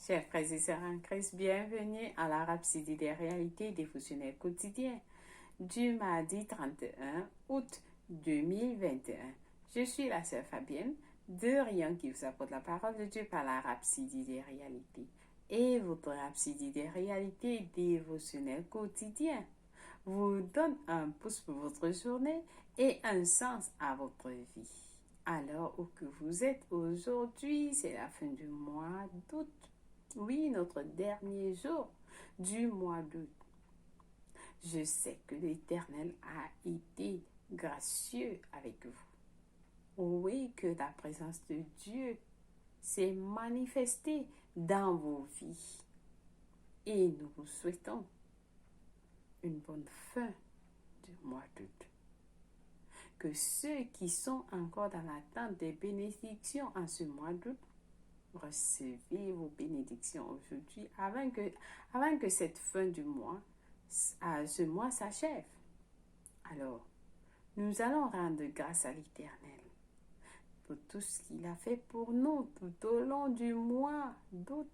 Chers frères et sœurs en Christ, bienvenue à la Rhapsodie des réalités dévotionnelles quotidiennes du mardi 31 août 2021. Je suis la sœur Fabienne de Rion qui vous apporte la parole de Dieu par la Rhapsodie des réalités et votre Rhapsodie des réalités dévotionnelles quotidiennes vous donne un pouce pour votre journée et un sens à votre vie. Alors où que vous êtes aujourd'hui, c'est la fin du mois d'août. Oui, notre dernier jour du mois d'août. Je sais que l'Éternel a été gracieux avec vous. Oui, que la présence de Dieu s'est manifestée dans vos vies. Et nous vous souhaitons une bonne fin du mois d'août. Que ceux qui sont encore dans l'attente des bénédictions en ce mois d'août, recevez vos bénédictions aujourd'hui avant que cette fin du mois, ce mois s'achève. Alors, nous allons rendre grâce à l'Éternel pour tout ce qu'il a fait pour nous tout au long du mois d'août,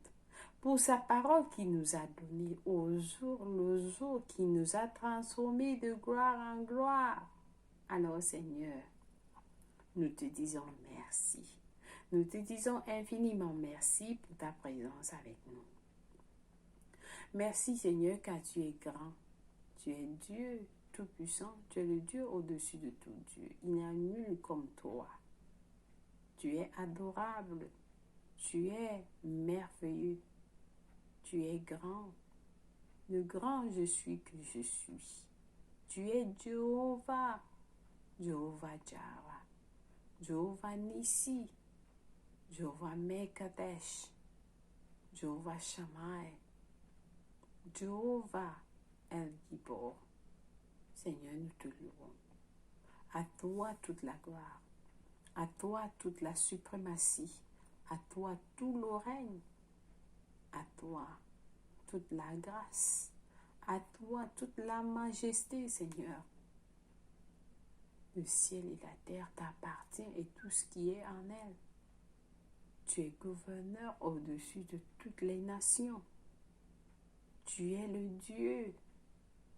pour sa parole qu'il nous a donnée au jour le jour, qui nous a transformés de gloire en gloire. Alors, Seigneur, nous te disons merci. Nous te disons infiniment merci pour ta présence avec nous. Merci Seigneur car tu es grand. Tu es Dieu tout-puissant. Tu es le Dieu au-dessus de tout Dieu. Il n'y a nul comme toi. Tu es adorable. Tu es merveilleux. Tu es grand. Le grand je suis que je suis. Tu es Jéhovah. Jéhovah Jireh. Jéhovah Nissi. Jéhovah Mekadesh, Jéhovah Shammai, Jéhovah El Gibor. Seigneur, nous te louons. À toi toute la gloire, à toi toute la suprématie, à toi tout le règne, à toi toute la grâce, à toi toute la majesté, Seigneur. Le ciel et la terre t'appartiennent et tout ce qui est en elles. Tu es gouverneur au-dessus de toutes les nations. Tu es le Dieu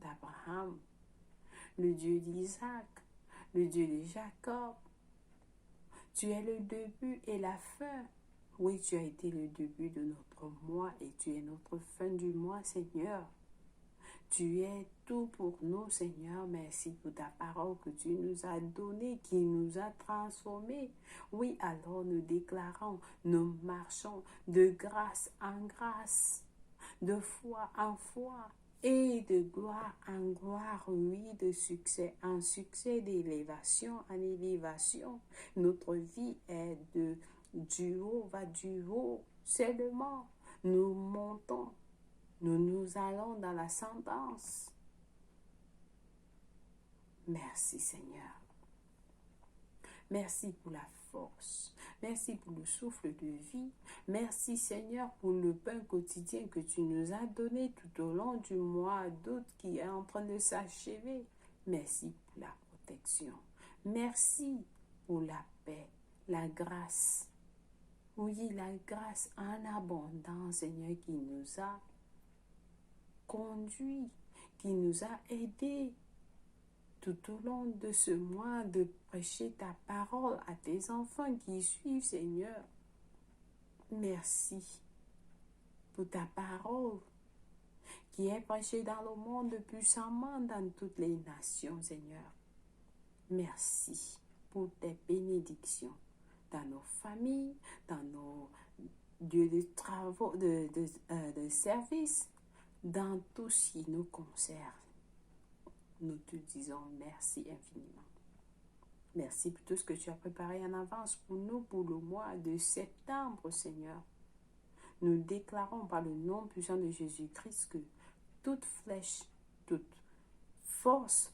d'Abraham, le Dieu d'Isaac, le Dieu de Jacob. Tu es le début et la fin. Oui, tu as été le début de notre mois et tu es notre fin du mois, Seigneur. Tu es tout pour nous, Seigneur. Merci pour ta parole que tu nous as donnée, qui nous a transformés. Oui, alors nous déclarons, nous marchons de grâce en grâce, de foi en foi et de gloire en gloire, oui, de succès en succès, d'élévation en élévation. Notre vie est du haut vers du haut seulement. Nous montons. Nous allons dans la sentence. Merci Seigneur. Merci pour la force. Merci pour le souffle de vie. Merci Seigneur pour le pain quotidien que tu nous as donné tout au long du mois d'août qui est en train de s'achever. Merci pour la protection. Merci pour la paix, la grâce. Oui, la grâce en abondance, Seigneur, qui nous a conduit, qui nous a aidés tout au long de ce mois de prêcher ta parole à tes enfants qui suivent, Seigneur. Merci pour ta parole qui est prêchée dans le monde puissamment dans toutes les nations, Seigneur. Merci pour tes bénédictions dans nos familles, dans nos lieux de travaux, de service, dans tout ce qui nous concerne. Nous te disons merci infiniment. Merci pour tout ce que tu as préparé en avance pour nous pour le mois de septembre, Seigneur. Nous déclarons par le nom puissant de Jésus-Christ que toute flèche, toute force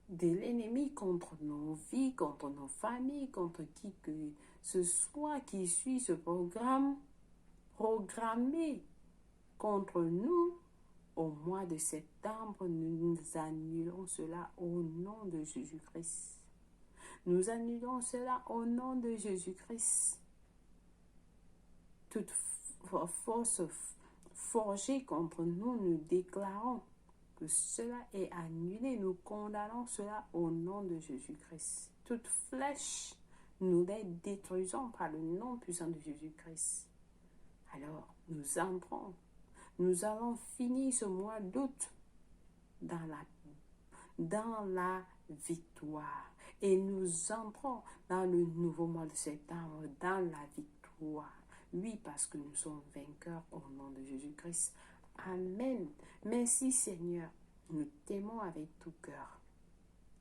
de l'ennemi contre nos vies, contre nos familles, contre qui que ce soit qui suit ce programme programmé contre nous, au mois de septembre, nous annulons cela au nom de Jésus-Christ. Nous annulons cela au nom de Jésus-Christ. Toute force forgée contre nous, nous déclarons que cela est annulé. Nous condamnons cela au nom de Jésus-Christ. Toute flèche, nous les détruisons par le nom puissant de Jésus-Christ. Alors, nous allons finir ce mois d'août dans la victoire. Et nous entrons dans le nouveau mois de septembre, dans la victoire. Oui, parce que nous sommes vainqueurs au nom de Jésus-Christ. Amen. Merci Seigneur. Nous t'aimons avec tout cœur,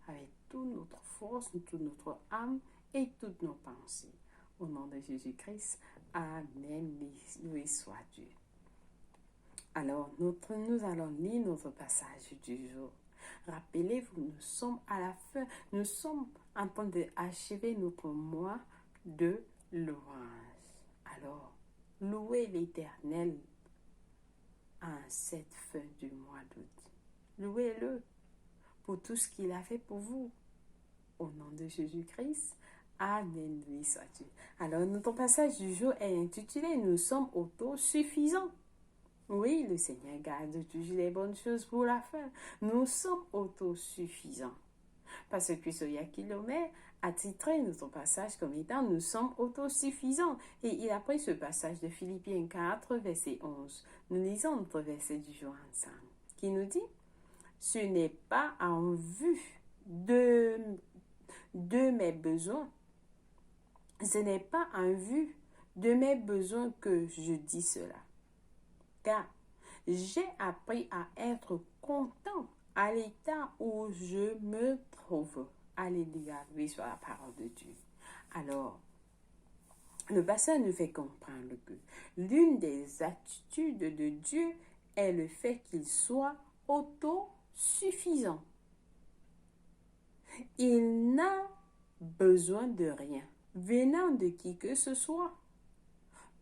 avec toute notre force, toute notre âme et toutes nos pensées. Au nom de Jésus-Christ. Amen. Loué soit Dieu. Alors, nous allons lire notre passage du jour. Rappelez-vous, nous sommes à la fin, nous sommes en train d'achever notre mois de louange. Alors, louez l'Éternel en cette fin du mois d'août. Louez-le pour tout ce qu'il a fait pour vous. Au nom de Jésus-Christ, Amen. Loué soit Dieu. Alors, notre passage du jour est intitulé « Nous sommes autosuffisants ». Oui, le Seigneur garde toujours les bonnes choses pour la fin. Nous sommes autosuffisants. Parce que Soya Kilomé a titré notre passage comme étant « Nous sommes autosuffisants ». Et il a pris ce passage de Philippiens 4, verset 11. Nous lisons notre verset du jour ensemble, qui nous dit « Ce n'est pas en vue de mes besoins, ce n'est pas en vue de mes besoins que je dis cela. Car j'ai appris à être content à l'état où je me trouve. » Alléluia, oui, soit la parole de Dieu. Alors, le passage nous fait comprendre que l'une des attitudes de Dieu est le fait qu'il soit autosuffisant. Il n'a besoin de rien venant de qui que ce soit.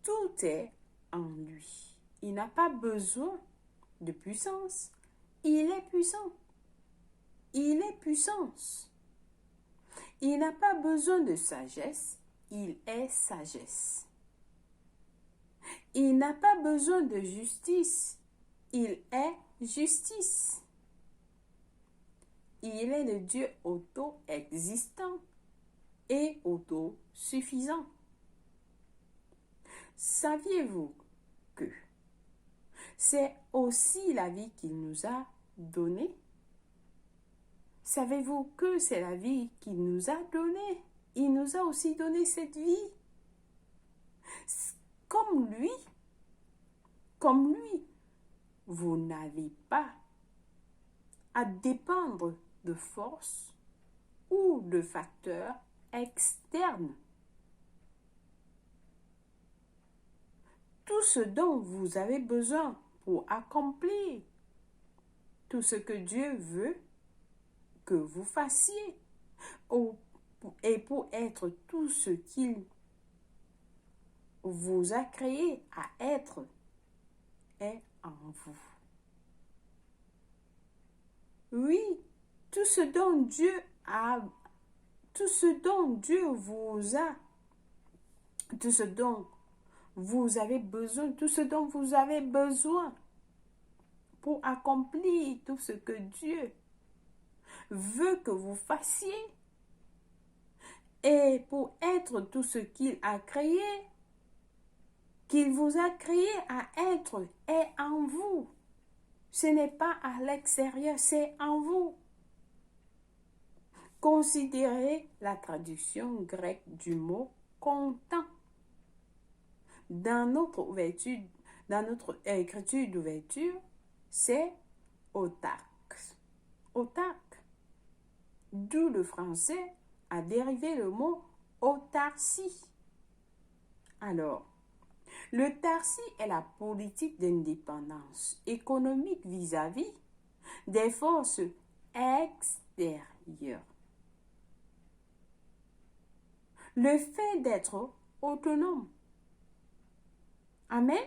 Tout est en lui. Il n'a pas besoin de puissance. Il est puissant. Il est puissance. Il n'a pas besoin de sagesse. Il est sagesse. Il n'a pas besoin de justice. Il est justice. Il est le Dieu auto-existant et autosuffisant. Saviez-vous que c'est aussi la vie qu'il nous a donnée? Savez-vous que c'est la vie qu'il nous a donnée? Il nous a aussi donné cette vie. Comme lui, vous n'avez pas à dépendre de forces ou de facteurs externes. Tout ce dont vous avez besoin pour accomplir tout ce que Dieu veut que vous fassiez et pour être tout ce qu'il vous a créé à être est en vous. Oui, tout ce dont Dieu vous avez besoin, tout ce dont vous avez besoin pour accomplir tout ce que Dieu veut que vous fassiez et pour être tout ce qu'il a créé, qu'il vous a créé à être, est en vous. Ce n'est pas à l'extérieur, c'est en vous. Considérez la traduction grecque du mot content. Dans notre écriture d'ouverture, c'est autarque. Autarque. D'où le français a dérivé le mot autarcie. Alors, l'autarcie est la politique d'indépendance économique vis-à-vis des forces extérieures. Le fait d'être autonome. Amen.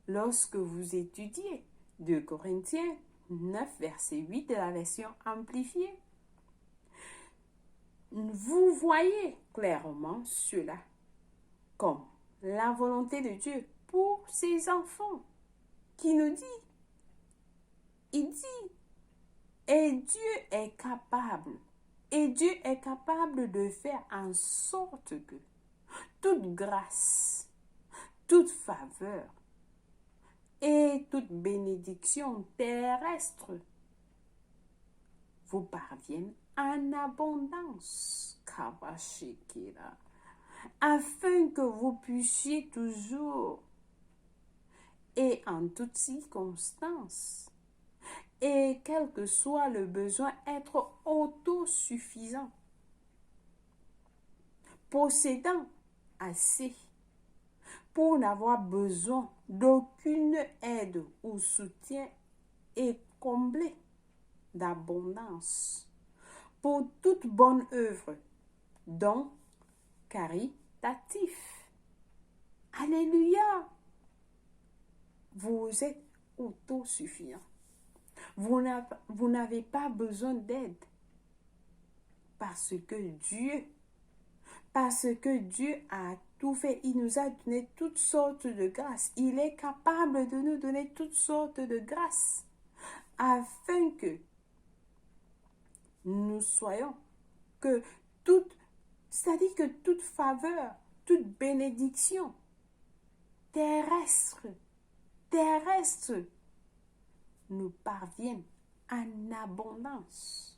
Lorsque vous étudiez 2 Corinthiens 9, verset 8 de la version amplifiée, vous voyez clairement cela comme la volonté de Dieu pour ses enfants, qui nous dit, il dit, et Dieu est capable de faire en sorte que toute grâce, toute faveur et toute bénédiction terrestre vous parviennent en abondance, Kabashikira, afin que vous puissiez toujours et en toutes circonstances et quel que soit le besoin être autosuffisant, possédant assez pour n'avoir besoin d'aucune aide ou soutien et comblé d'abondance pour toute bonne œuvre, don caritatif. Alléluia! Vous êtes autosuffisant. Vous n'avez pas besoin d'aide parce que Dieu a tout fait. Il nous a donné toutes sortes de grâces. Il est capable de nous donner toutes sortes de grâces afin que nous soyons, c'est-à-dire que toute faveur, toute bénédiction terrestre, nous parviennent en abondance.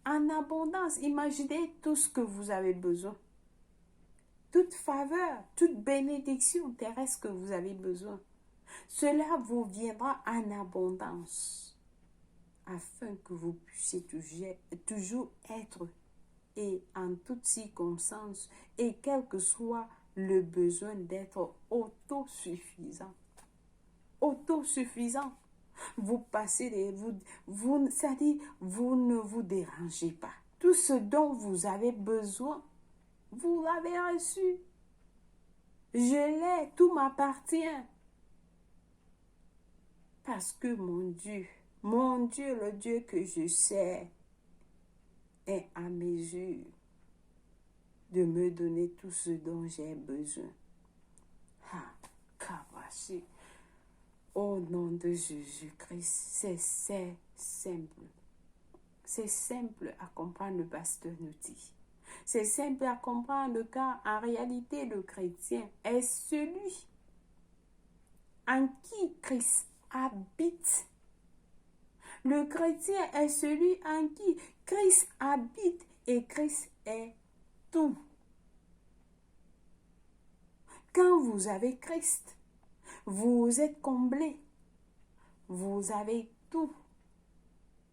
En abondance, imaginez tout ce que vous avez besoin. Toute faveur, toute bénédiction terrestre que vous avez besoin. Cela vous viendra en abondance afin que vous puissiez toujours être et en toutes circonstances et quel que soit le besoin d'être autosuffisant. Autosuffisant. Vous passez, c'est-à-dire, vous ne vous dérangez pas. Tout ce dont vous avez besoin, vous l'avez reçu. Je l'ai, tout m'appartient. Parce que mon Dieu, le Dieu que je sais, est à mesure de me donner tout ce dont j'ai besoin. Kabashi. Au nom de Jésus-Christ, c'est simple. C'est simple à comprendre, le pasteur nous dit. C'est simple à comprendre car en réalité, le chrétien est celui en qui Christ habite. Le chrétien est celui en qui Christ habite et Christ est tout. Quand vous avez Christ, vous êtes comblé. Vous avez tout.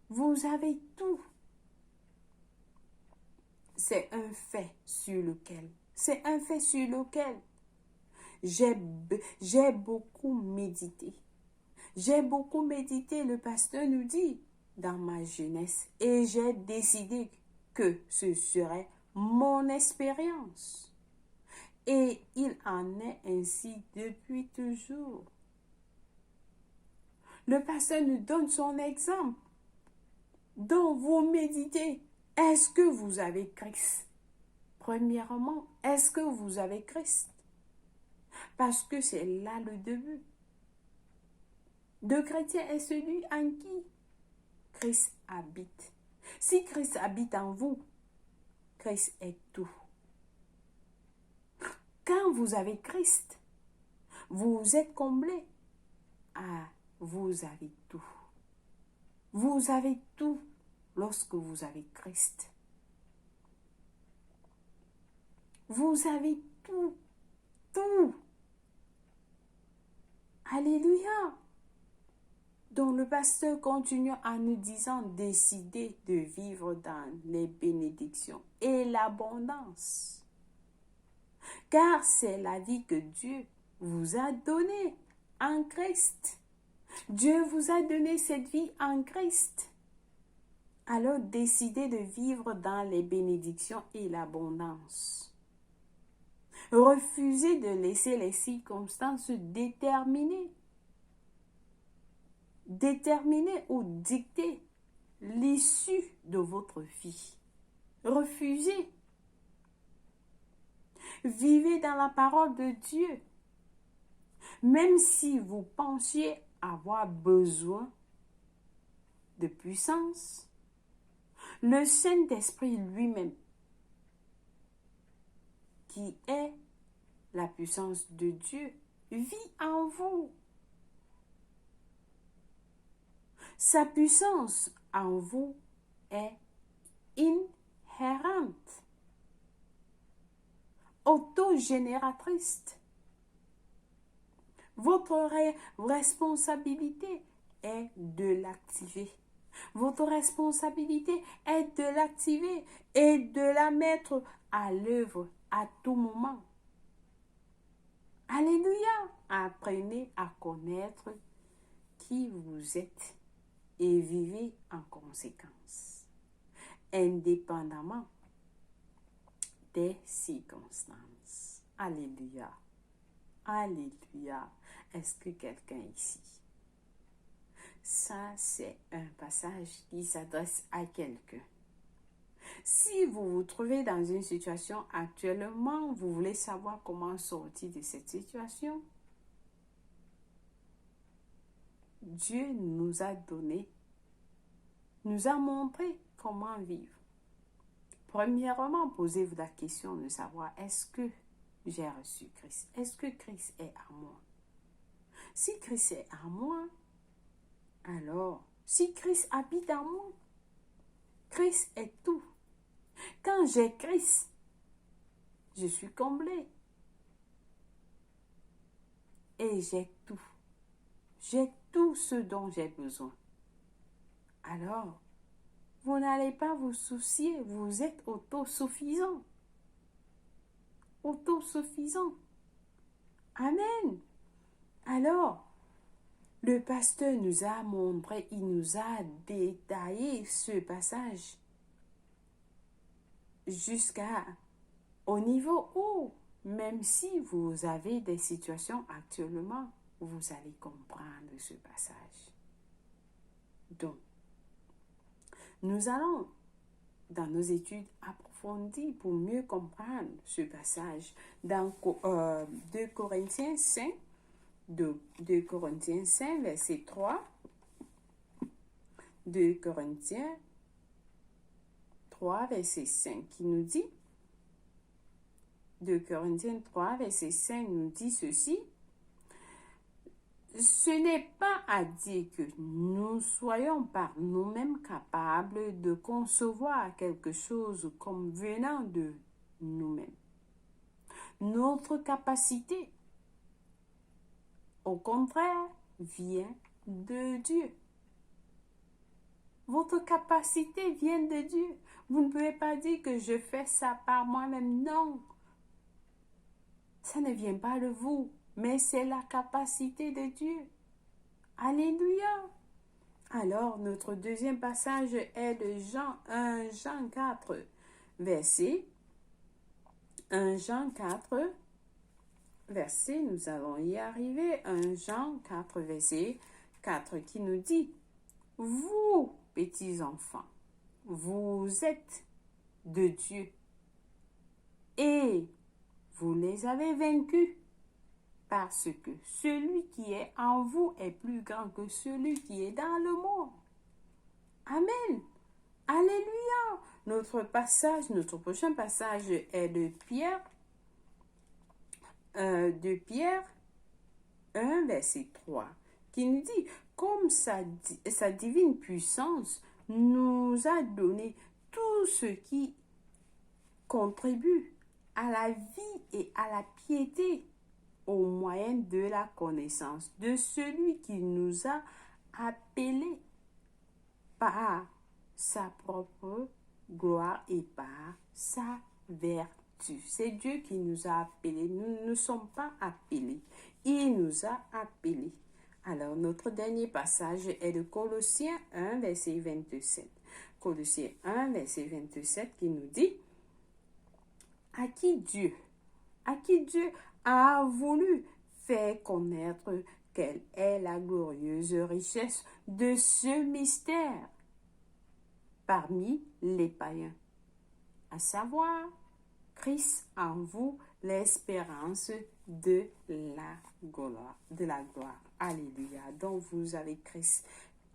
Vous avez tout. C'est un fait sur lequel j'ai beaucoup médité. J'ai beaucoup médité, le pasteur nous dit, dans ma jeunesse. Et j'ai décidé que ce serait mon expérience. Et il en est ainsi depuis toujours. Le pasteur nous donne son exemple. dont vous méditez. Est-ce que vous avez Christ? Premièrement, est-ce que vous avez Christ? Parce que c'est là le début. Le chrétien est celui en qui Christ habite. Si Christ habite en vous, Christ est tout. Quand vous avez Christ, vous êtes comblé. Ah, vous avez tout. Vous avez tout lorsque vous avez Christ. Vous avez tout. Tout. Alléluia. Donc le pasteur continue en nous disant, décidez de vivre dans les bénédictions et l'abondance. Car c'est la vie que Dieu vous a donnée en Christ. Dieu vous a donné cette vie en Christ. Alors décidez de vivre dans les bénédictions et l'abondance. Refusez de laisser les circonstances déterminer ou dicter l'issue de votre vie. Refusez. Vivez dans la parole de Dieu. Même si vous pensiez avoir besoin de puissance, le Saint-Esprit lui-même, qui est la puissance de Dieu, vit en vous. Sa puissance en vous est inhérente, autogénératrice. Votre responsabilité est de l'activer. Votre responsabilité est de l'activer et de la mettre à l'œuvre à tout moment. Alléluia! Apprenez à connaître qui vous êtes et vivez en conséquence, indépendamment des circonstances. Alléluia! Alléluia! Est-ce que quelqu'un ici? Ça, c'est un passage qui s'adresse à quelqu'un. Si vous vous trouvez dans une situation actuellement, vous voulez savoir comment sortir de cette situation, Dieu nous a donné, nous a montré comment vivre. Premièrement, posez-vous la question de savoir, est-ce que j'ai reçu Christ? Est-ce que Christ est à moi? Si Christ est à moi, alors, si Christ habite en moi, Christ est tout. Quand j'ai Christ, je suis comblé. Et j'ai tout. J'ai tout ce dont j'ai besoin. Alors, vous n'allez pas vous soucier, vous êtes autosuffisant. Autosuffisant. Amen. Alors, le pasteur nous a montré, il nous a détaillé ce passage jusqu'au niveau où, même si vous avez des situations actuellement, vous allez comprendre ce passage. Donc, nous allons, dans nos études approfondies, pour mieux comprendre ce passage, dans 2 Corinthiens 5, 2 Corinthiens 5, verset 3, 2 Corinthiens 3, verset 5, qui nous dit, 2 Corinthiens 3, verset 5 nous dit ceci: ce n'est pas à dire que nous soyons par nous-mêmes capables de concevoir quelque chose comme venant de nous-mêmes. Notre capacité, au contraire, vient de Dieu. Votre capacité vient de Dieu. Vous ne pouvez pas dire que je fais ça par moi-même. Non. Ça ne vient pas de vous, mais c'est la capacité de Dieu. Alléluia. Alors, notre deuxième passage est de Jean 4, verset 1 Jean 4, verset, nous allons y arriver, 1 Jean 4, verset 4, qui nous dit: vous, petits enfants, vous êtes de Dieu et vous les avez vaincus, parce que celui qui est en vous est plus grand que celui qui est dans le monde. Amen. Alléluia. Notre prochain passage est de Pierre 1, verset 3, qui nous dit: comme sa divine puissance nous a donné tout ce qui contribue à la vie et à la piété au moyen de la connaissance de celui qui nous a appelés par sa propre gloire et par sa vertu. C'est Dieu qui nous a appelés. Nous ne sommes pas appelés. Il nous a appelés. Alors, notre dernier passage est de Colossiens 1, verset 27. Colossiens 1, verset 27 qui nous dit: à qui Dieu a voulu faire connaître quelle est la glorieuse richesse de ce mystère parmi les païens, à savoir Christ en vous, l'espérance de la gloire. De la gloire. Alléluia. Donc vous avez Christ.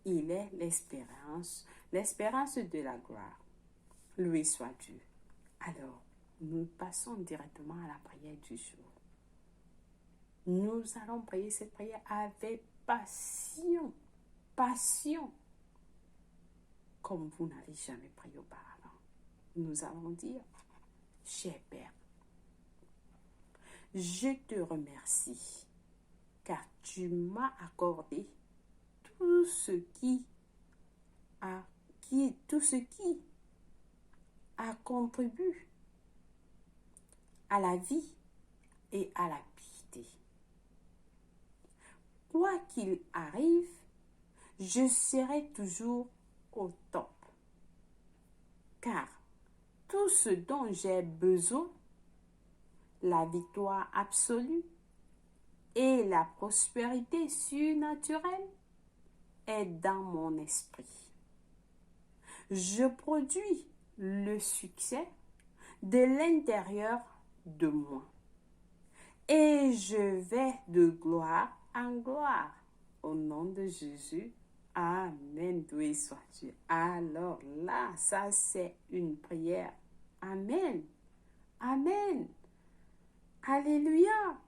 Il est l'espérance de la gloire. Loué soit Dieu. Alors, nous passons directement à la prière du jour. Nous allons prier cette prière avec passion, comme vous n'avez jamais prié auparavant. Nous allons dire, cher Père, je te remercie car tu m'as accordé tout ce qui a contribué à la vie et à la piété. Quoi qu'il arrive, je serai toujours au top. Car tout ce dont j'ai besoin, la victoire absolue et la prospérité surnaturelle, est dans mon esprit. Je produis le succès de l'intérieur de moi. Et je vais de gloire en gloire. Au nom de Jésus, Amen. Doué soit Dieu. Alors là, ça c'est une prière. Amen. Amen. Alléluia.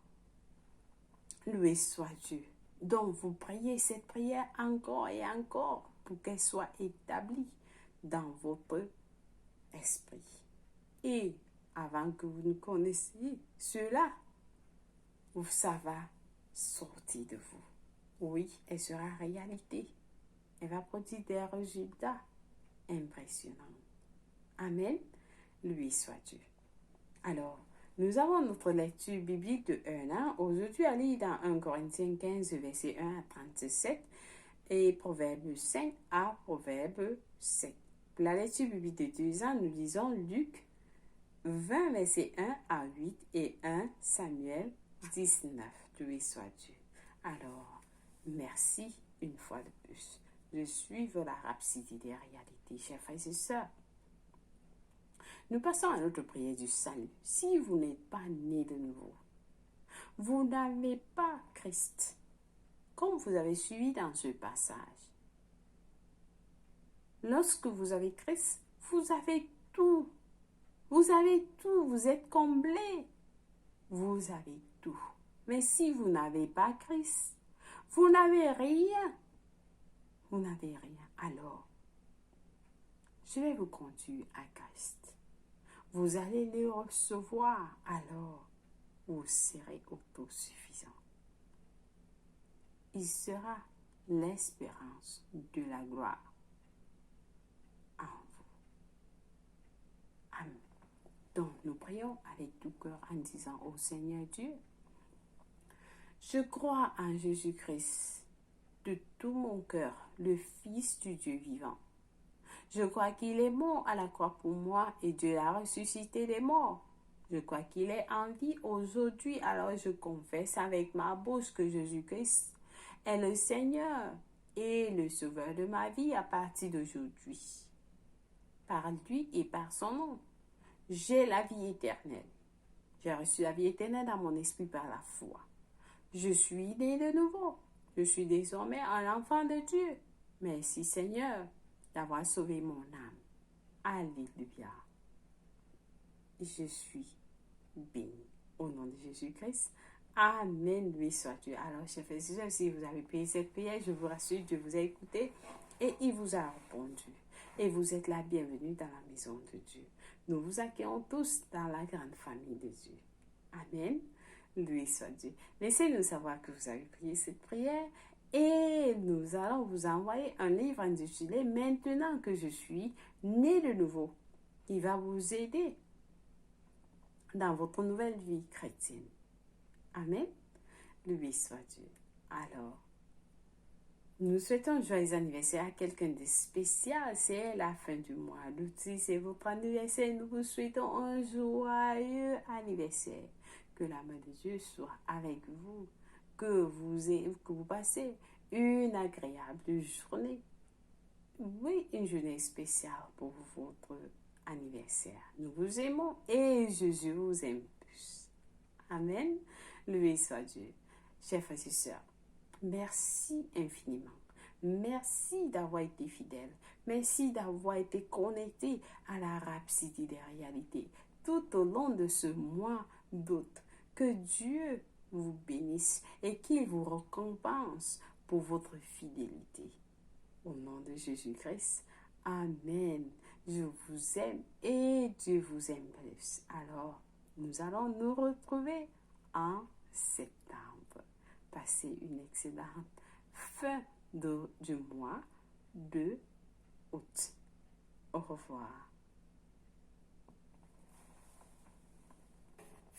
Loué soit Dieu. Donc vous priez cette prière encore et encore pour qu'elle soit établie dans votre esprit. Et avant que vous ne connaissiez cela, ça va sortir de vous. Oui, elle sera réalité. Elle va produire des résultats impressionnants. Amen. Lui soit Dieu. Alors, nous avons notre lecture biblique de 1 an. Aujourd'hui, à lire dans 1 Corinthiens 15, verset 1 à 37 et Proverbe 5 à Proverbe 7. Pour la lecture biblique de 2 ans, nous lisons Luc 20, verset 1 à 8 et 1 Samuel 19. Loué soit Dieu. Alors, merci une fois de plus de suivre la rhapsodie des réalités, chers frères et sœurs. Nous passons à notre prière du salut. Si vous n'êtes pas né de nouveau, vous n'avez pas Christ, comme vous avez suivi dans ce passage. Lorsque vous avez Christ, vous avez tout. Vous avez tout, vous êtes comblé. Vous avez tout. Mais si vous n'avez pas Christ, vous n'avez rien. Vous n'avez rien. Alors, je vais vous conduire à Christ. Vous allez le recevoir, alors vous serez autosuffisant. Il sera l'espérance de la gloire en vous. Amen. Donc, nous prions avec tout cœur en disant au Seigneur Dieu, je crois en Jésus-Christ de tout mon cœur, le Fils du Dieu vivant. Je crois qu'il est mort à la croix pour moi et Dieu l'a ressuscité des morts. Je crois qu'il est en vie aujourd'hui, alors je confesse avec ma bouche que Jésus-Christ est le Seigneur et le Sauveur de ma vie à partir d'aujourd'hui. Par lui et par son nom, j'ai la vie éternelle. J'ai reçu la vie éternelle dans mon esprit par la foi. Je suis né de nouveau. Je suis désormais un enfant de Dieu. Merci Seigneur d'avoir sauvé mon âme. Alléluia. Je suis béni. Au nom de Jésus-Christ. Amen. Lui soit Dieu. Alors, chers frères et sœurs, si vous avez prié cette prière, je vous rassure, Dieu vous a écouté et il vous a répondu. Et vous êtes la bienvenue dans la maison de Dieu. Nous vous accueillons tous dans la grande famille de Dieu. Amen. Lui soit Dieu. Laissez-nous savoir que vous avez prié cette prière. Et nous allons vous envoyer un livre intitulé « Maintenant que je suis né de nouveau ». Il va vous aider dans votre nouvelle vie chrétienne. Amen. Lui soit Dieu. Alors, nous souhaitons un joyeux anniversaire à quelqu'un de spécial. C'est la fin du mois d'août. C'est votre anniversaire. Nous vous souhaitons un joyeux anniversaire. Que la main de Dieu soit avec vous. Que vous passez une agréable journée. Oui, une journée spéciale pour votre anniversaire. Nous vous aimons et Jésus vous aime plus. Amen. Loué soit Dieu. Chers frères et sœurs, merci infiniment. Merci d'avoir été fidèle. Merci d'avoir été connecté à la rhapsodie des réalités tout au long de ce mois d'août. Que Dieu vous bénisse et qu'il vous récompense pour votre fidélité. Au nom de Jésus-Christ, Amen. Je vous aime et Dieu vous aime plus. Alors, nous allons nous retrouver en septembre. Passez une excellente fin du mois de août. Au revoir.